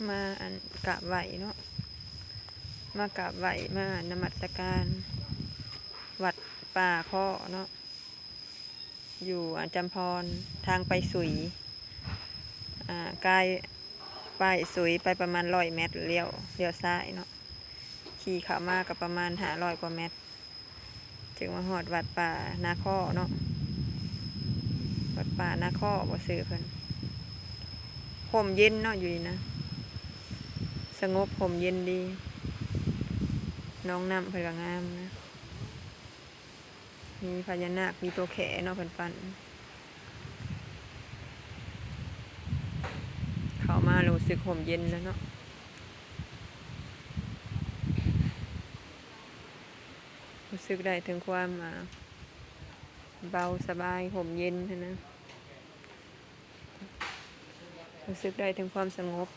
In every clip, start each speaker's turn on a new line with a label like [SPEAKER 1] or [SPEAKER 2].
[SPEAKER 1] มาอันกราบไหวเนาะมากราบไหวมานมัสการวัดป่าข้อเนาะอยู่อันจำพรทางไปสุยใกล้ไปสุยไปประมาณ100 เมตรเลี้ยวซ้ายเนาะขี่เข้ามากับประมาณ500 กว่าเมตรถึงมาหอดวัดป่านาข้อเนาะวัดป่านาข้อบ่ซื้อเพิ่นห่มเย็นเนาะอยู่นี่นะสงบห่มเย็นดีน้องน้ำเพิ่นก็งามนะมีพญานาคมีตัวแขเนาะเพิ่นปั้นเข้ามารู้สึกห่มเย็นแล้วเนาะรู้สึกได้ถึงความเบาสบายห่มเย็นนะรู้สึกได้ถึงความสงบ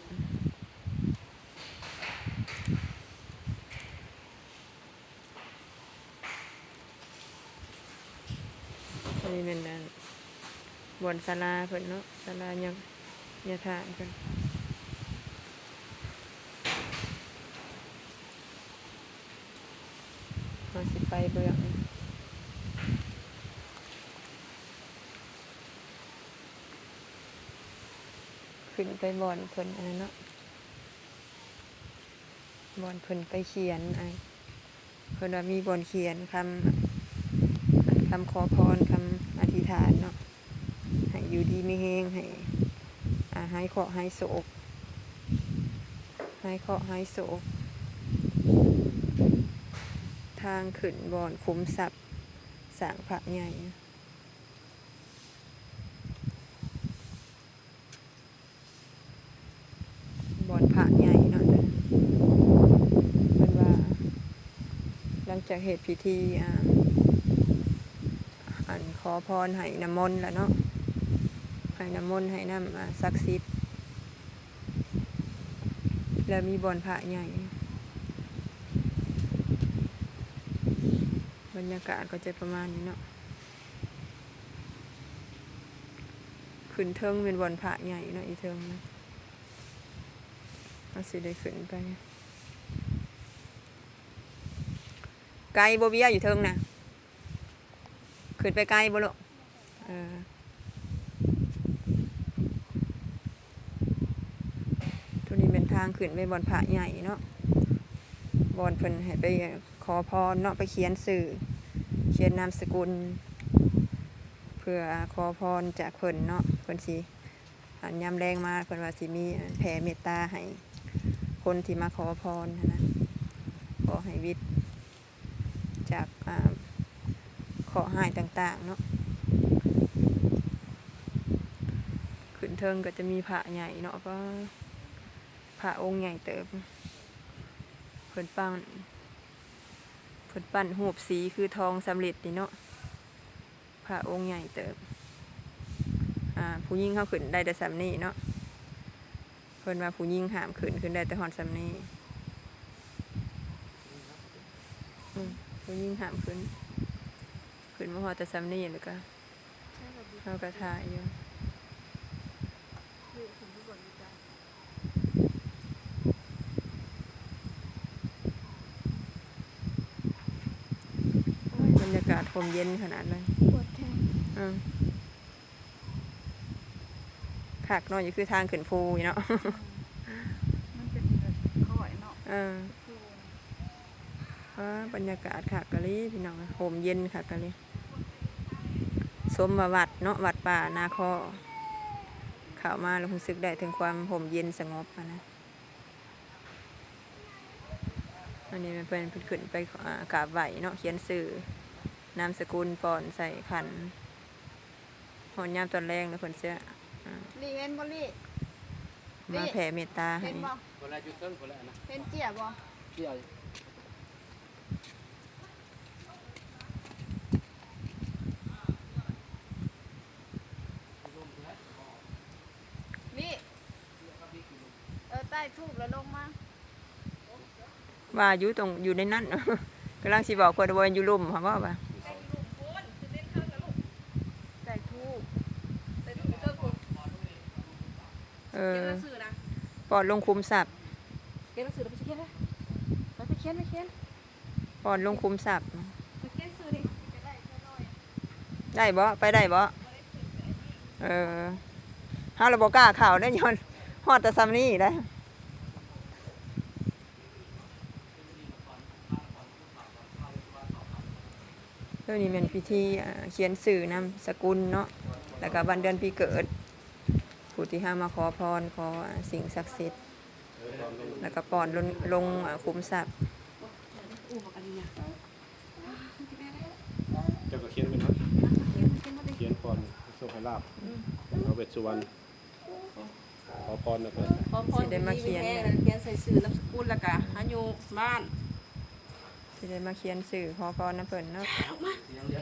[SPEAKER 1] นี่เป็นบนศาลาเพิ่นเนาะศาลายังยะถานเพิ่นมาสิไปเบื้องขึ้นไปบ่อนเพิ่นเนาะบ่อนเพิ่นไปเขียนเพิ่นว่ามีบ่อนเขียนคำขอพรคำอธิษฐานเนาะให้อยู่ดีไม่แห้งให้หายเคราะห์หายโศกหายเคราะห์หายโศกทางขึ้นบ่อนขุมทรัพย์สร้างพระใหญ่บ่อนพระใหญ่เนาะเพิ่นว่าหลังจากเหตุพิธีขอพรให้น้ำมนต์แล้วเนาะให้น้ำมนต์ให้น้ำศักดิ์สิทธิ์แล้วมีบ่อนพระใหญ่บรรยากาศก็จะประมาณนี้เนาะขึ้นเทิงเป็นบ่อนพระใหญ่เนาะอีเทิงนะเอาสิได้ขึ้นไปไกลบ่เบี้ยอยู่เทิงนะขึ้นไปไกลบ่ลูกตัวนี้เป็นทางขึ้นไปบ่อนพระใหญ่เนาะบ่อนเพิ่นให้ไปขอพรเนาะไปเขียนสื่อเขียนนามสกุลเพื่อขอพรจากเพิ่นเนาะเพิ่นสิยามแรงมาเพิ่นว่าสิมีแผ่เมตตาให้คนที่มาขอพรนะขอให้วิทย์จากขอให้ต่างๆเนาะขึ้นเทิงก็จะมีพระใหญ่เนาะก็พระองค์ใหญ่เติบเพิ่นปั้นรูปสีคือทองสำริดนี่เนาะพระองค์ใหญ่เติบผู้หญิงเขาขึ้นได้แต่สำนี้เนาะเพิ่นว่าผู้หญิงห้ามขึ้นได้แต่หอดสำนี้ผู้หญิงห้ามขึ้นมาหอดแต่สำนี้แล้วก็เขาก็ถ่ายอยู่บรรยากาศลมเย็นขนาดเลยคักเนาะอยู่คือทางขึ้นภูเนาะ
[SPEAKER 2] มันเป็นค่อยเนาะ
[SPEAKER 1] บรรยากาศคักกะลิพี่น้องลมเย็นคักกะลิสมวัดเนาะวัดป่านาคอเข้ามาแล้วรู้สึกได้ถึงความลมเย็นสงบนะอันนี้มันเป็นขึ้นไปกราบไหวเนาะเขียนสื่อนามสกุลปอนใส่ขันหอนยามตอนแรงแล้วคนเสื้อ
[SPEAKER 2] ลีเห็นบ่ลี
[SPEAKER 1] มาแผ่เมตตาให้
[SPEAKER 2] เห็นบ่
[SPEAKER 3] คนละจุดเส้นคนละนะ
[SPEAKER 2] เห็นเจี๊ยบบ่
[SPEAKER 3] เกี่ยว
[SPEAKER 2] ลีใต้ทูบแล้วลงมา
[SPEAKER 1] ว่าอยู่ในนั้นกำลังสิบอกคนว่าอยู่ลุ่มเขาว่า
[SPEAKER 2] ใต้ทูบ
[SPEAKER 1] เออ ปอนลงคุมทรัพย์
[SPEAKER 3] เขียนหนังสือแล้วไปเขียนเลยไปเขียน
[SPEAKER 1] ปอนลงคุมทรัพย์
[SPEAKER 3] ไปเขียนสื่อดิ
[SPEAKER 1] ได้บ่ไปได้บ่เฮาเราบ่กล้าเข้าได้ย้อนฮอดแต่ซ้ำนี้ได้เรื่องนี้เป็นพิธีเขียนสื่อนามสกุลเนาะแล้วก็วันเดือนปีเกิดผู้ที่ห้ามาขอพรขอสิ่งศักดิ์สิทธิ์แล้วก็ป้อนลงคุมทรัพย์
[SPEAKER 3] อู้บอกอะไรเนี่ย
[SPEAKER 4] เจ้าก็เขียนไปเนาะเขียนก่อนโชคให้ลาบเอาเวทสุวรรณขอพรนะเพิ่น
[SPEAKER 3] พอพอเขียนใส่สื่อนามสกุลแล้วก็อายุบ้าน
[SPEAKER 1] สิได้มาเขียนสื่อขอพรนะเพิ่นเนาะ